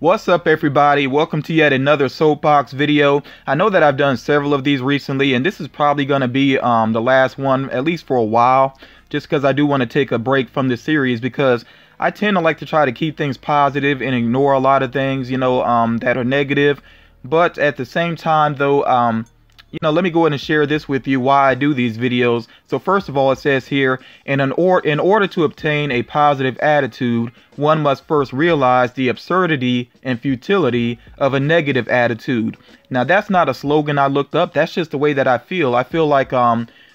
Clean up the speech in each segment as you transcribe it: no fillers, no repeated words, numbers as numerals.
What's up, everybody? Welcome to yet another Soapbox video. I know that I've done several of these recently, and this is probably going to be the last one, at least for a while, just because I do want to take a break from this series, because I tend to like to try to keep things positive and ignore a lot of things, that are negative. But at the same time, though, let me go ahead and share this with you, why I do these videos. So first of all, it says here, in order to obtain a positive attitude, one must first realize the absurdity and futility of a negative attitude. Now, that's not a slogan I looked up. That's just the way that I feel. I feel like,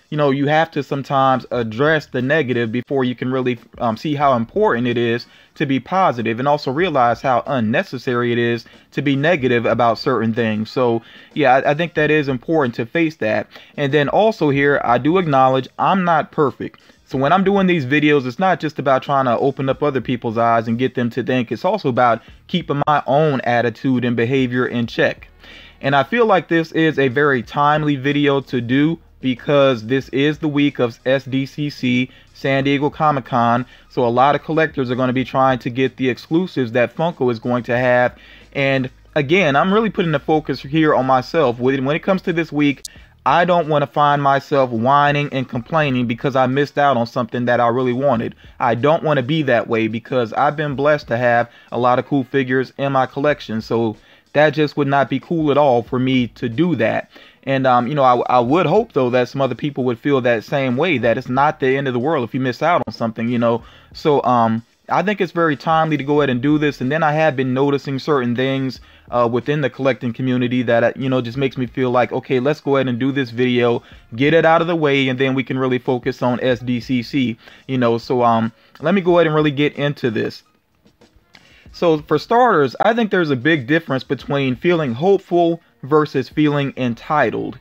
you have to sometimes address the negative before you can really see how important it is to be positive, and also realize how unnecessary it is to be negative about certain things. So yeah, I think that is important to face that. And then also here, I do acknowledge I'm not perfect. So when I'm doing these videos, it's not just about trying to open up other people's eyes and get them to think. It's also about keeping my own attitude and behavior in check. And I feel like this is a very timely video to do, because this is the week of SDCC, San Diego Comic-Con. So a lot of collectors are going to be trying to get the exclusives that Funko is going to have. And again, I'm really putting the focus here on myself. When it comes to this week, I don't want to find myself whining and complaining because I missed out on something that I really wanted. I don't want to be that way, because I've been blessed to have a lot of cool figures in my collection. So that just would not be cool at all for me to do that. And, I would hope, though, that some other people would feel that same way, that it's not the end of the world if you miss out on something, So I think it's very timely to go ahead and do this. And then I have been noticing certain things within the collecting community that, just makes me feel like, okay, let's go ahead and do this video, get it out of the way, and then we can really focus on SDCC, So let me go ahead and really get into this. So for starters, I think there's a big difference between feeling hopeful versus feeling entitled.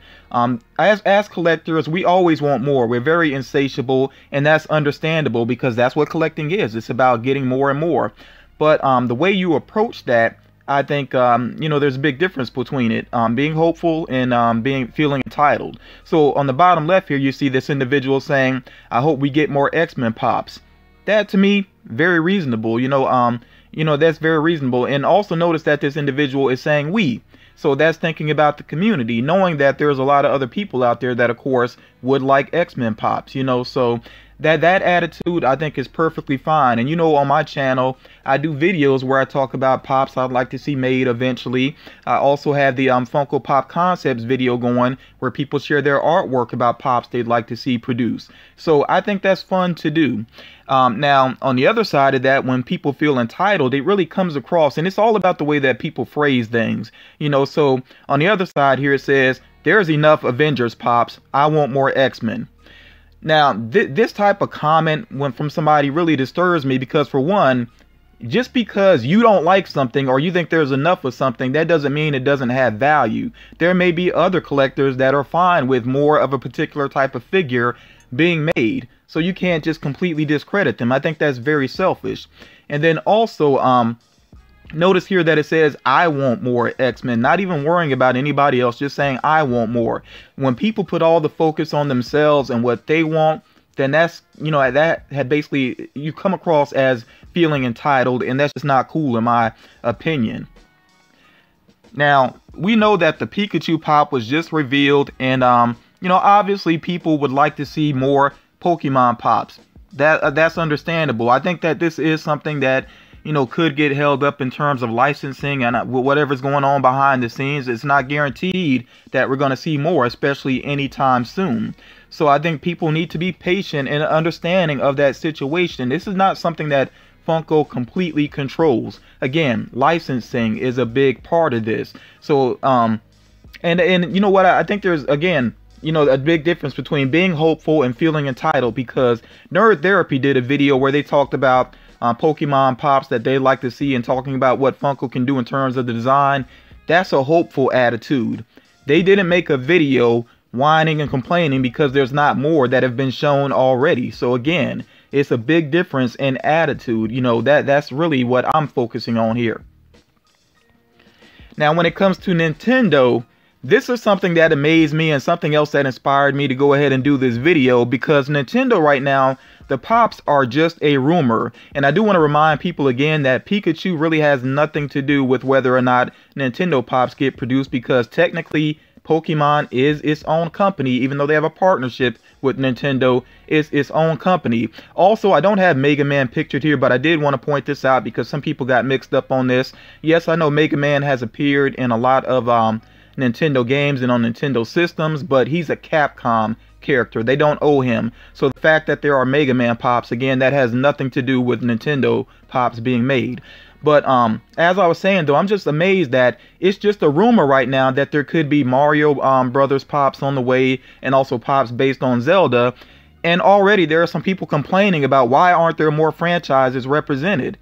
As collectors, we always want more. We're very insatiable, and that's understandable, because that's what collecting is. It's about getting more and more. But the way you approach that, I think, there's a big difference between it, being hopeful and feeling entitled. So on the bottom left here, you see this individual saying, "I hope we get more X-Men pops." That, to me, very reasonable. That's very reasonable. And also notice that this individual is saying "we." So that's thinking about the community, knowing that there's a lot of other people out there that, of course, would like X-Men pops, so that attitude, I think, is perfectly fine. And, on my channel, I do videos where I talk about pops I'd like to see made eventually. I also have the Funko Pop Concepts video going, where people share their artwork about pops they'd like to see produced. So I think that's fun to do. Now, on the other side of that, when people feel entitled, it really comes across, and it's all about the way that people phrase things. So on the other side here, it says, "There's enough Avengers pops. I want more X-Men." Now, this type of comment from somebody really disturbs me, because, for one, just because you don't like something or you think there's enough of something, that doesn't mean it doesn't have value. There may be other collectors that are fine with more of a particular type of figure being made. So you can't just completely discredit them. I think that's very selfish. And then also, notice here that it says, "I want more X-Men," not even worrying about anybody else, just saying, "I want more." When people put all the focus on themselves and what they want, then that's, that had basically, you come across as feeling entitled, and that's just not cool, in my opinion. Now, we know that the Pikachu pop was just revealed, and, obviously people would like to see more Pokemon pops. That's understandable. I think that this is something that, could get held up in terms of licensing and whatever's going on behind the scenes. It's not guaranteed that we're going to see more, especially anytime soon. So I think people need to be patient and understanding of that situation. This is not something that Funko completely controls. Again, licensing is a big part of this. So, and you know what? I think there's, again, a big difference between being hopeful and feeling entitled, because Nerd Therapy did a video where they talked about Pokemon pops that they like to see, and talking about what Funko can do in terms of the design. That's a hopeful attitude. They didn't make a video whining and complaining because there's not more that have been shown already. So again, it's a big difference in attitude. That's really what I'm focusing on here. Now, when it comes to Nintendo, This is something that amazed me and something else that inspired me to go ahead and do this video, because Nintendo right now, the Pops are just a rumor. And I do want to remind people again that Pikachu really has nothing to do with whether or not Nintendo Pops get produced, because technically Pokemon is its own company. Even though they have a partnership with Nintendo, it's its own company. Also, I don't have Mega Man pictured here, but I did want to point this out because some people got mixed up on this. Yes, I know Mega Man has appeared in a lot of Nintendo games and on Nintendo systems, but he's a Capcom character. They don't owe him. So the fact that there are Mega Man Pops, again, that has nothing to do with Nintendo Pops being made. But as I was saying, though, I'm just amazed that it's just a rumor right now that there could be Mario Brothers Pops on the way, and also Pops based on Zelda. And already there are some people complaining about why aren't there more franchises represented.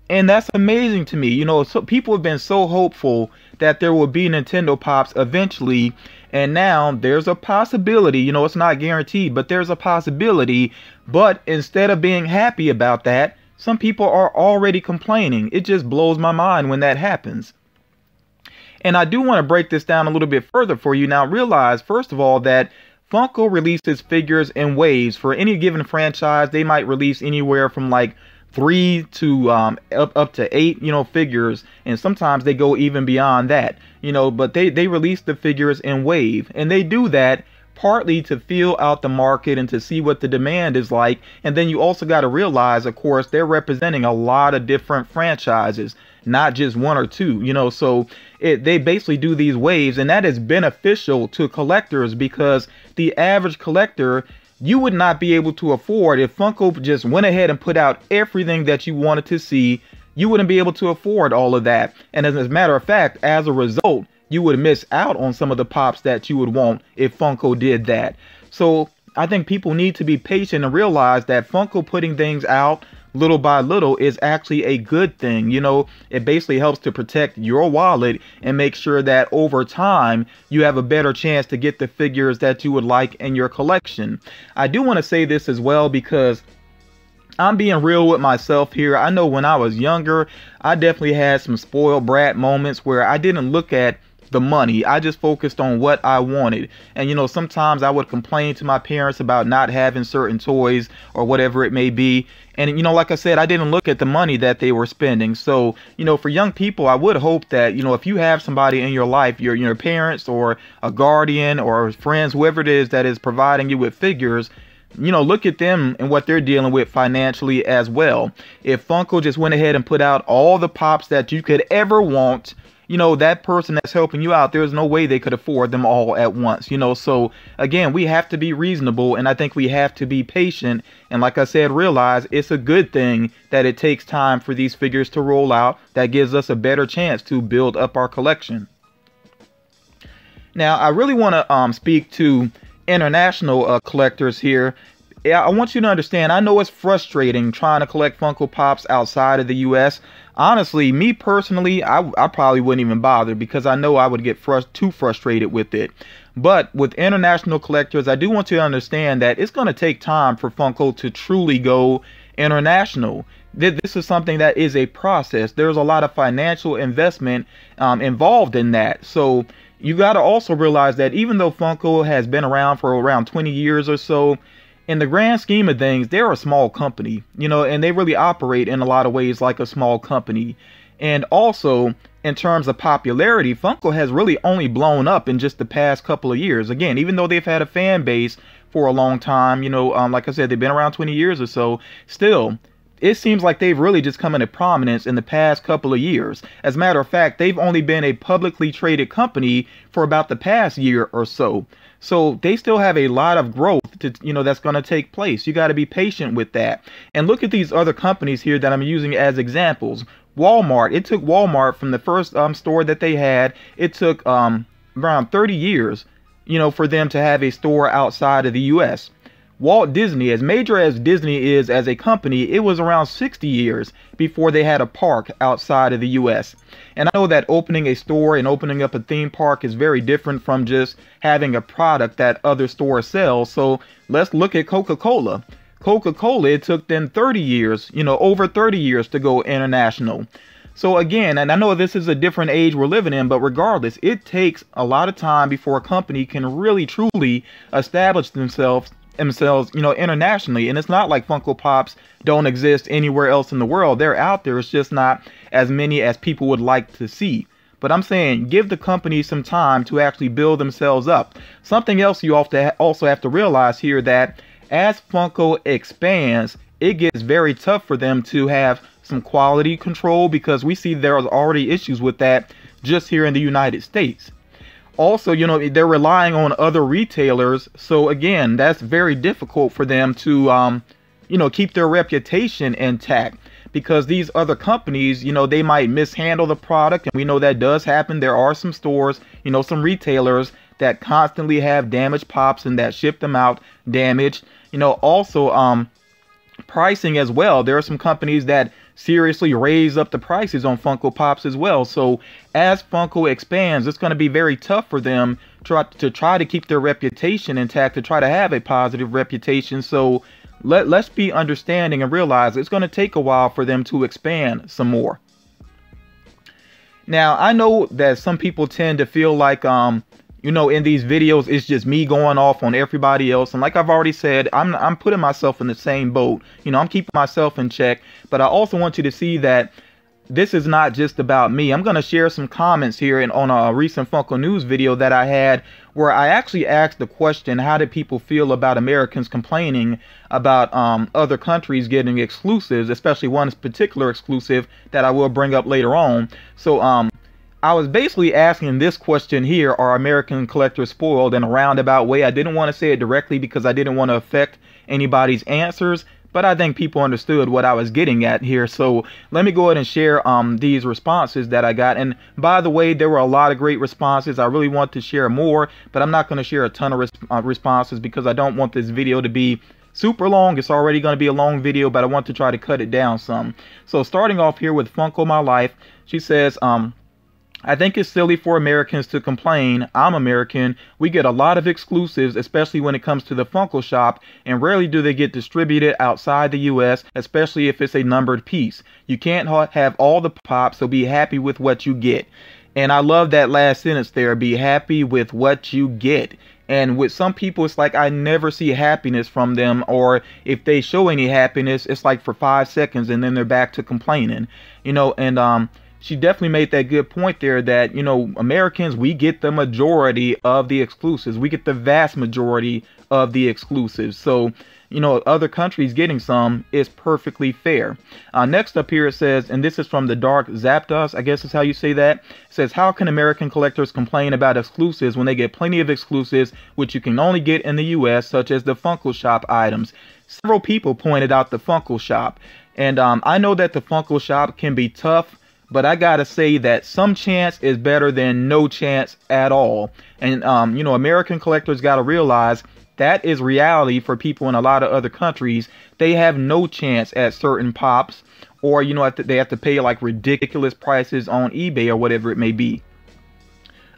And that's amazing to me. You know, so people have been so hopeful that there will be Nintendo Pops eventually. And now there's a possibility, you know, it's not guaranteed, but there's a possibility. But instead of being happy about that, some people are already complaining. It just blows my mind when that happens. And I do want to break this down a little bit further for you. Now realize, first of all, that Funko releases figures in waves. For any given franchise, they might release anywhere from like 3 to up to 8, you know, figures, and sometimes they go even beyond that, you know, but they release the figures in wave, and they do that partly to feel out the market and to see what the demand is like. And then you also got to realize, of course, they're representing a lot of different franchises, not just 1 or 2, you know, so they basically do these waves, and that is beneficial to collectors, because the average collector, you would not be able to afford, if Funko just went ahead and put out everything that you wanted to see, you wouldn't be able to afford all of that. And as a matter of fact, as a result, you would miss out on some of the Pops that you would want if Funko did that. So I think people need to be patient and realize that Funko putting things out little by little is actually a good thing. You know, it basically helps to protect your wallet and make sure that over time you have a better chance to get the figures that you would like in your collection. I do want to say this as well, because I'm being real with myself here. I know when I was younger, I definitely had some spoiled brat moments where I didn't look at the money. I just focused on what I wanted. And you know, sometimes I would complain to my parents about not having certain toys or whatever it may be. And you know, like I said, I didn't look at the money that they were spending. So, you know, for young people, I would hope that, you know, if you have somebody in your life, your parents or a guardian or friends, whoever it is that is providing you with figures, you know, look at them and what they're dealing with financially as well. If Funko just went ahead and put out all the Pops that you could ever want, you know, that person that's helping you out, there's no way they could afford them all at once, you know. So again, we have to be reasonable, and I think we have to be patient. And like I said, realize it's a good thing that it takes time for these figures to roll out. That gives us a better chance to build up our collection. Now, I really want to speak to international collectors here. Yeah, I want you to understand, I know it's frustrating trying to collect Funko Pops outside of the US. Honestly, me personally, I probably wouldn't even bother, because I know I would get too frustrated with it. But with international collectors, I do want you to understand that it's going to take time for Funko to truly go international. This is something that is a process. There's a lot of financial investment involved in that. So you got to also realize that even though Funko has been around for around 20 years or so, in the grand scheme of things, they're a small company, you know, and they really operate in a lot of ways like a small company. And also, in terms of popularity, Funko has really only blown up in just the past couple of years. Again, even though they've had a fan base for a long time, you know, like I said, they've been around 20 years or so, still, it seems like they've really just come into prominence in the past couple of years. As a matter of fact, they've only been a publicly traded company for about the past year or so. So they still have a lot of growth to, you know, that's going to take place. You got to be patient with that. And look at these other companies here that I'm using as examples. Walmart, it took Walmart from the first store that they had, it took around 30 years, you know, for them to have a store outside of the US. Walt Disney, as major as Disney is as a company, it was around 60 years before they had a park outside of the US. And I know that opening a store and opening up a theme park is very different from just having a product that other stores sell. So let's look at Coca-Cola. Coca-Cola, it took them 30 years, you know, over 30 years to go international. So again, and I know this is a different age we're living in, but regardless, it takes a lot of time before a company can really truly establish themselves, internationally. And it's not like Funko Pops don't exist anywhere else in the world. They're out there. It's just not as many as people would like to see. But I'm saying give the company some time to actually build themselves up. Something else you also have to realize here, that as Funko expands, it gets very tough for them to have some quality control, because we see there are already issues with that just here in the United States. Also, they're relying on other retailers. So again, that's very difficult for them to, keep their reputation intact, because these other companies, they might mishandle the product. And we know that does happen. There are some stores, some retailers that constantly have damaged pops and that ship them out damaged. Also, pricing as well. There are some companies that seriously raise up the prices on Funko Pops as well. So as Funko expands, it's going to be very tough for them to try to keep their reputation intact, to try to have a positive reputation. So let's be understanding and realize it's going to take a while for them to expand some more. Now, I know that some people tend to feel like, in these videos, it's just me going off on everybody else. And like I've already said, I'm putting myself in the same boat. I'm keeping myself in check. But I also want you to see that this is not just about me. I'm going to share some comments here on a recent Funko News video that I had, where I actually asked the question, how did people feel about Americans complaining about other countries getting exclusives, especially one particular exclusive that I will bring up later on. So I was basically asking this question here: are American collectors spoiled? In a roundabout way. I didn't want to say it directly because I didn't want to affect anybody's answers, but I think people understood what I was getting at here. So let me go ahead and share these responses that I got. And by the way, there were a lot of great responses. I really want to share more, but I'm not going to share a ton of responses because I don't want this video to be super long. It's already going to be a long video, but I want to try to cut it down some. So starting off here with Funko My Life, she says, I think it's silly for Americans to complain. I'm American. We get a lot of exclusives, especially when it comes to the Funko shop, and rarely do they get distributed outside the US, especially if it's a numbered piece. You can't have all the pops, so be happy with what you get. And I love that last sentence there, be happy with what you get. And with some people, it's like I never see happiness from them, or if they show any happiness, it's like for 5 seconds and then they're back to complaining, and she definitely made that good point there that, Americans, we get the majority of the exclusives. We get the vast majority of the exclusives. So, other countries getting some is perfectly fair. Next up here it says, and this is from the Dark Zapdos, I guess is how you say that. It says, how can American collectors complain about exclusives when they get plenty of exclusives which you can only get in the US, such as the Funko Shop items? Several people pointed out the Funko Shop. And I know that the Funko Shop can be tough, but I gotta say that some chance is better than no chance at all. And, American collectors gotta realize that is reality for people in a lot of other countries. They have no chance at certain pops, or, they have to pay like ridiculous prices on eBay or whatever it may be.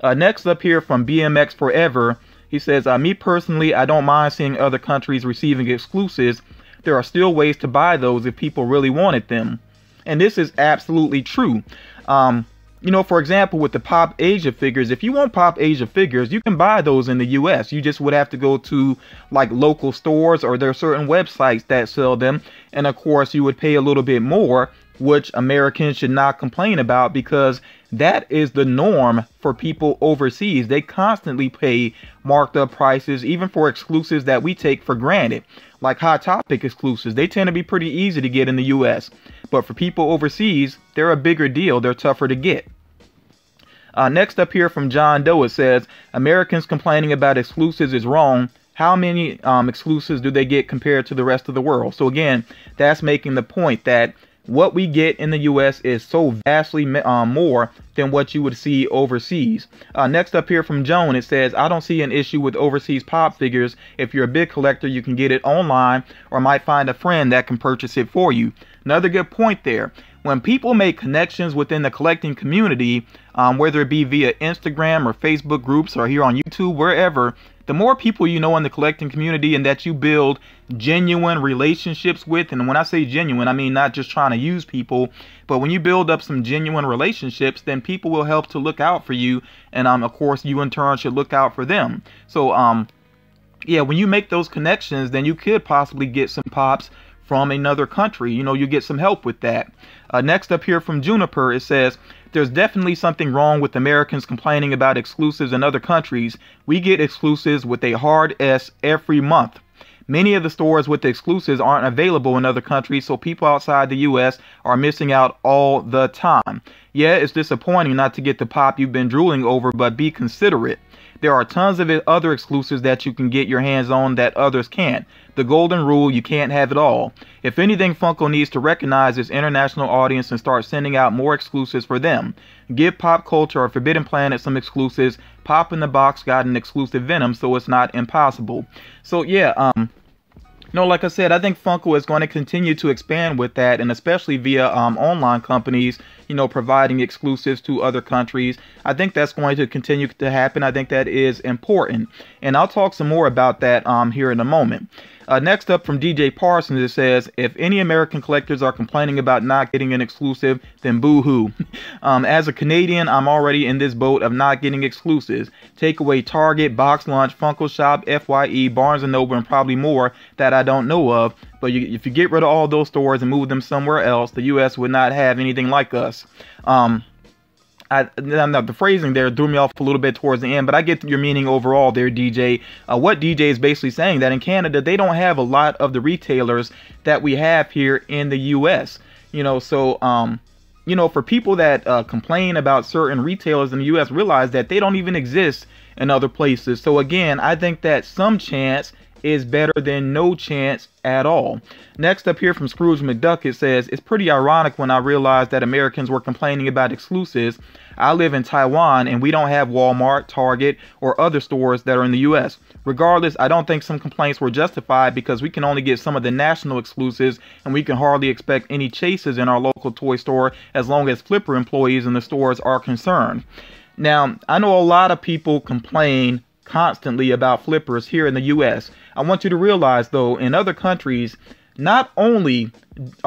Next up here from BMX Forever, he says, me personally, I don't mind seeing other countries receiving exclusives. There are still ways to buy those if people really wanted them. And this is absolutely true. For example, with the Pop Asia figures, if you want Pop Asia figures, you can buy those in the US. You just would have to go to like local stores, or there are certain websites that sell them. And of course, you would pay a little bit more, which Americans should not complain about, because that is the norm for people overseas. They constantly pay marked up prices, even for exclusives that we take for granted, like Hot Topic exclusives. They tend to be pretty easy to get in the US, but for people overseas, they're a bigger deal. They're tougher to get. Next up here from John Doe, it says, Americans complaining about exclusives is wrong. How many exclusives do they get compared to the rest of the world? So again, that's making the point that what we get in the US is so vastly more than what you would see overseas. Next up here from Joan, it says, I don't see an issue with overseas pop figures. If you're a big collector, you can get it online, or might find a friend that can purchase it for you. Another good point there. When people make connections within the collecting community, whether it be via Instagram or Facebook groups or here on YouTube, wherever, The more people you know in the collecting community and that you build genuine relationships with, and when I say genuine, I mean not just trying to use people, but when you build up some genuine relationships, then people will help to look out for you, and of course you in turn should look out for them. So yeah, when you make those connections, then you could possibly get some pops from another country. You know, you get some help with that. Next up here from Juniper, it says, there's definitely something wrong with Americans complaining about exclusives in other countries. We get exclusives with a hard S every month. Many of the stores with the exclusives aren't available in other countries, so people outside the U.S. are missing out all the time. Yeah, it's disappointing not to get the pop you've been drooling over, but be considerate. There are tons of other exclusives that you can get your hands on that others can't. The golden rule, you can't have it all. If anything, Funko needs to recognize its international audience and start sending out more exclusives for them. Give Pop Culture or Forbidden Planet some exclusives. Pop in the Box got an exclusive Venom, so it's not impossible. So yeah, no, like I said, I think Funko is going to continue to expand with that, and especially via online companies, you know, providing exclusives to other countries. I think that's going to continue to happen. I think that is important, and I'll talk some more about that here in a moment. Next up from DJ Parsons, it says, if any American collectors are complaining about not getting an exclusive, then boo-hoo. As a Canadian, I'm already in this boat of not getting exclusives. Take away Target, Box Lunch, Funko Shop, FYE, Barnes & Noble, and probably more that I don't know of. But if you get rid of all those stores and move them somewhere else, the U.S. would not have anything like us. The phrasing there threw me off a little bit towards the end, but I get your meaning overall there, DJ. What DJ is basically saying that in Canada, they don't have a lot of the retailers that we have here in the U.S. You know, so, you know, for people that complain about certain retailers in the U.S., realize that they don't even exist in other places. So again, I think that some chance is better than no chance at all. Next up here from Scrooge McDuck, it says, it's pretty ironic when I realized that Americans were complaining about exclusives. I live in Taiwan and we don't have Walmart, Target, or other stores that are in the US. Regardless, I don't think some complaints were justified because we can only get some of the national exclusives and we can hardly expect any chases in our local toy store as long as flipper employees in the stores are concerned. Now, I know a lot of people complain constantly about flippers here in the US. I want you to realize though, in other countries, not only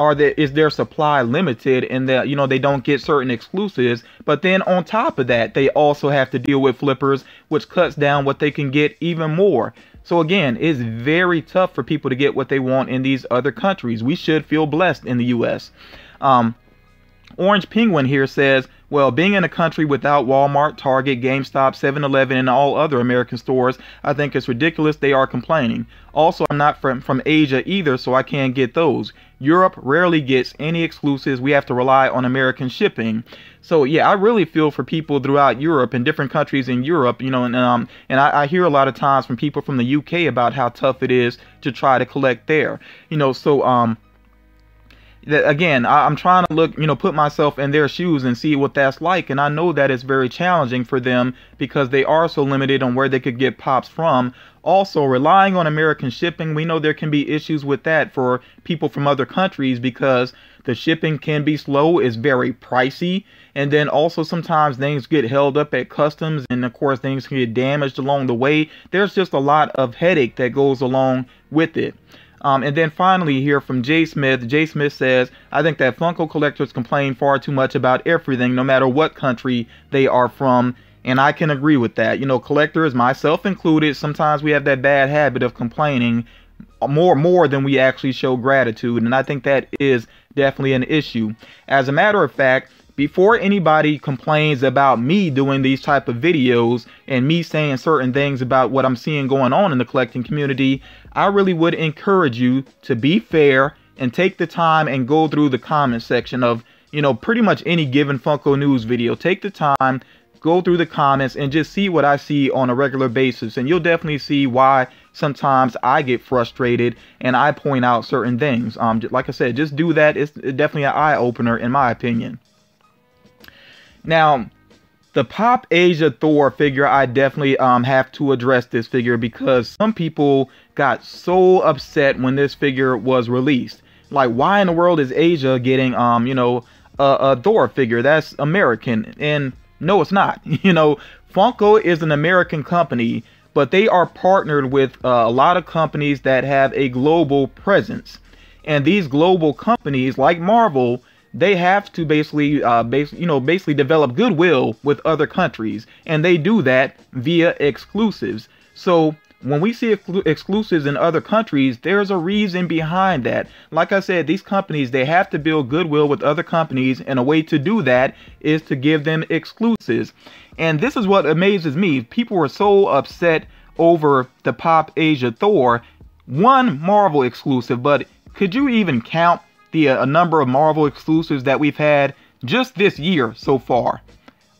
is their supply limited and that, you know, they don't get certain exclusives, but then on top of that, they also have to deal with flippers, which cuts down what they can get even more. So again, it's very tough for people to get what they want in these other countries. We should feel blessed in the US. Orange Penguin here says, well, being in a country without Walmart, Target, GameStop, 7-Eleven, and all other American stores, I think it's ridiculous they are complaining. Also, I'm not from Asia either, so I can't get those. Europe rarely gets any exclusives. We have to rely on American shipping. So yeah, I really feel for people throughout Europe and different countries in Europe, you know, and I hear a lot of times from people from the UK about how tough it is to try to collect there. You know, so again, I'm trying to look, you know, put myself in their shoes and see what that's like. And I know that it's very challenging for them because they are so limited on where they could get pops from. Also, relying on American shipping, we know there can be issues with that for people from other countries because the shipping can be slow, it's very pricey. And then also sometimes things get held up at customs and of course things can get damaged along the way. There's just a lot of headache that goes along with it. And then finally here from Jay Smith. Jay Smith says, I think that Funko collectors complain far too much about everything, no matter what country they are from. And I can agree with that. You know, collectors, myself included, sometimes we have that bad habit of complaining more than we actually show gratitude. And I think that is definitely an issue. As a matter of fact, before anybody complains about me doing these type of videos and me saying certain things about what I'm seeing going on in the collecting community, I really would encourage you to be fair and take the time and go through the comment section of, you know, pretty much any given Funko News video. Take the time, go through the comments and just see what I see on a regular basis. And you'll definitely see why sometimes I get frustrated and I point out certain things. Like I said, just do that. It's definitely an eye-opener in my opinion. Now, the Pop Asia Thor figure, I definitely have to address this figure because some people got so upset when this figure was released. Like, why in the world is Asia getting, you know, a Thor figure? That's American. And no, it's not. You know, Funko is an American company, but they are partnered with a lot of companies that have a global presence. And these global companies like Marvel, they have to basically basically develop goodwill with other countries, and they do that via exclusives. So when we see exclusives in other countries, there's a reason behind that. Like I said, these companies, they have to build goodwill with other companies, and a way to do that is to give them exclusives. And this is what amazes me. People were so upset over the Pop Asia Thor, one Marvel exclusive, but could you even count the number of Marvel exclusives that we've had just this year so far?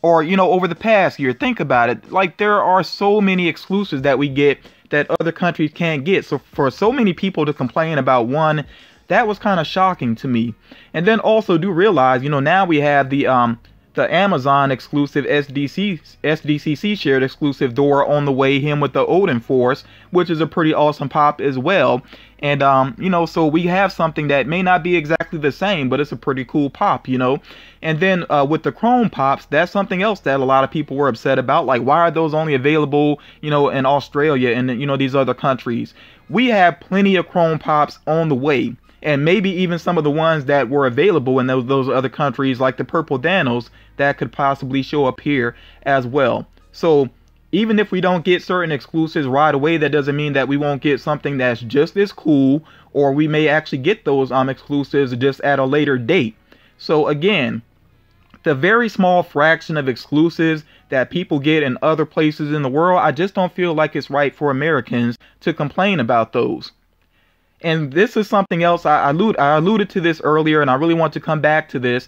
Or, over the past year? Think about it. Like, there are so many exclusives that we get that other countries can't get. So for so many people to complain about one, that was kind of shocking to me. And then also do realize, now we have the Amazon exclusive SDCC shared exclusive Thor on the way, him with the Odin Force, which is a pretty awesome pop as well. And so we have something that may not be exactly the same, but it's a pretty cool pop, And then with the Chrome pops, that's something else that a lot of people were upset about. Like, why are those only available, in Australia and these other countries? We have plenty of Chrome pops on the way. And maybe even some of the ones that were available in those other countries, like the Purple Danos, that could possibly show up here as well. So even if we don't get certain exclusives right away, that doesn't mean that we won't get something that's just as cool, or we may actually get those exclusives just at a later date. So again, the very small fraction of exclusives that people get in other places in the world, I just don't feel like it's right for Americans to complain about those. And this is something else, I alluded to this earlier, and I really want to come back to this.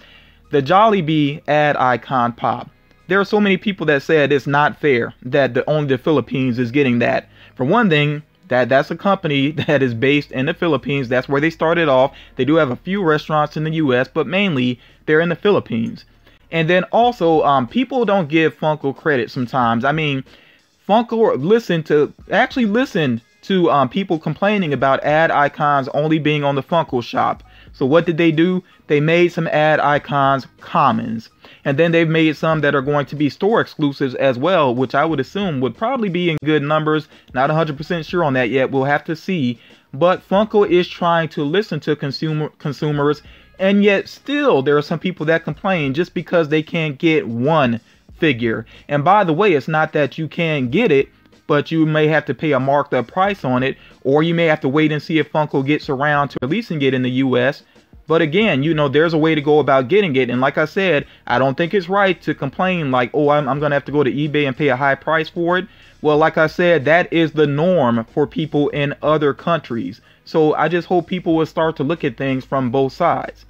The Jollibee ad icon pop. There are so many people that said it's not fair that only the Philippines is getting that. For one thing, that's a company that is based in the Philippines. That's where they started off. They do have a few restaurants in the US, but mainly they're in the Philippines. And then also, people don't give Funko credit sometimes. I mean, Funko listen to people complaining about ad icons only being on the Funko shop. So what did they do? They made some ad icons commons. And then they've made some that are going to be store exclusives as well, which I would assume would probably be in good numbers. Not 100% sure on that yet. We'll have to see. But Funko is trying to listen to consumers. And yet still there are some people that complain just because they can't get one figure. And by the way, it's not that you can't get it, but you may have to pay a marked up price on it, or you may have to wait and see if Funko gets around to releasing it in the US. But again, there's a way to go about getting it. And like I said, I don't think it's right to complain like, oh, I'm going to have to go to eBay and pay a high price for it. Well, like I said, that is the norm for people in other countries. So I just hope people will start to look at things from both sides.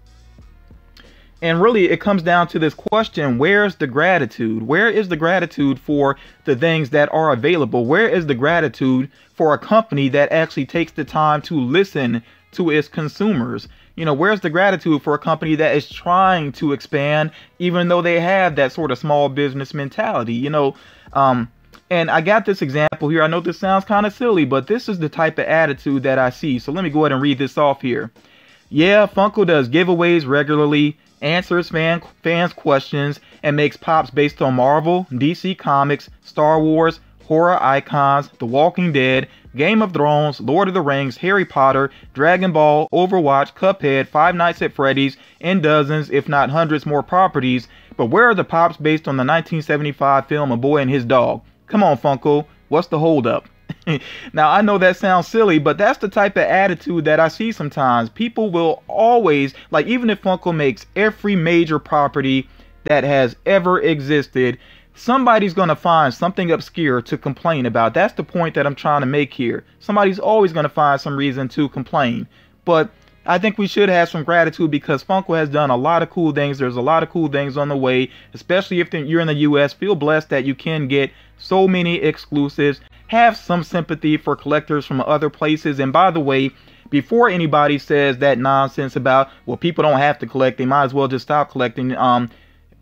And really, it comes down to this question: where's the gratitude? Where is the gratitude for the things that are available? Where is the gratitude for a company that actually takes the time to listen to its consumers? Where's the gratitude for a company that is trying to expand, even though they have that sort of small business mentality? And I got this example here. I know this sounds kind of silly, but this is the type of attitude that I see. So let me go ahead and read this off here. Yeah, Funko does giveaways regularly, answers fans' questions, and makes pops based on Marvel, DC Comics, Star Wars, horror icons, The Walking Dead, Game of Thrones, Lord of the Rings, Harry Potter, Dragon Ball, Overwatch, Cuphead, Five Nights at Freddy's, and dozens, if not hundreds more properties. But where are the pops based on the 1975 film A Boy and His Dog? Come on, Funko, what's the holdup? Now, I know that sounds silly, but that's the type of attitude that I see sometimes. People will always, like, even if Funko makes every major property that has ever existed, somebody's going to find something obscure to complain about. That's the point that I'm trying to make here. Somebody's always going to find some reason to complain. But I think we should have some gratitude because Funko has done a lot of cool things. There's a lot of cool things on the way, especially if you're in the US. Feel blessed that you can get so many exclusives. Have some sympathy for collectors from other places. And by the way, before anybody says that nonsense about, well, people don't have to collect, they might as well just stop collecting.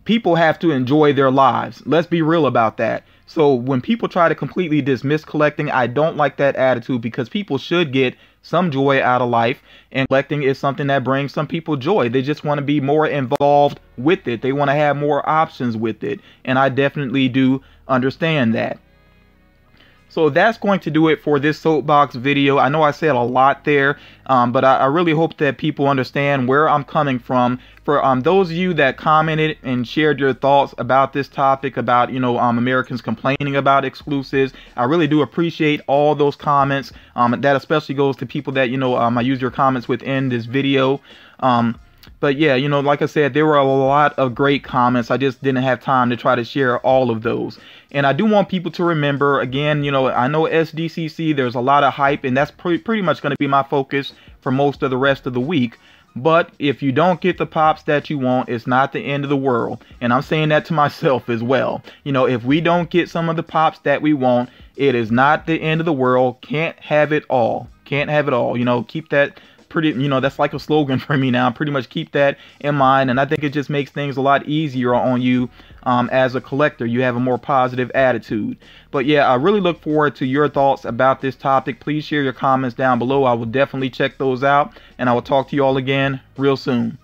People have to enjoy their lives. Let's be real about that. So when people try to completely dismiss collecting, I don't like that attitude because people should get some joy out of life. And collecting is something that brings some people joy. They just want to be more involved with it. They want to have more options with it. And I definitely do understand that. So that's going to do it for this soapbox video. I know I said a lot there, but I really hope that people understand where I'm coming from. For those of you that commented and shared your thoughts about this topic, about, you know, Americans complaining about exclusives, I really do appreciate all those comments. That especially goes to people that, you know, I use your comments within this video. But yeah, you know, like I said, there were a lot of great comments. I just didn't have time to try to share all of those. And I do want people to remember, again, you know, I know SDCC, there's a lot of hype, and that's pretty much going to be my focus for most of the rest of the week. But if you don't get the pops that you want, it's not the end of the world. And I'm saying that to myself as well. You know, if we don't get some of the pops that we want, it is not the end of the world. Can't have it all. Can't have it all. You know, keep that pretty, you know, that's like a slogan for me now. Pretty much keep that in mind. And I think it just makes things a lot easier on you as a collector. You have a more positive attitude. But yeah, I really look forward to your thoughts about this topic. Please share your comments down below. I will definitely check those out, and I will talk to you all again real soon.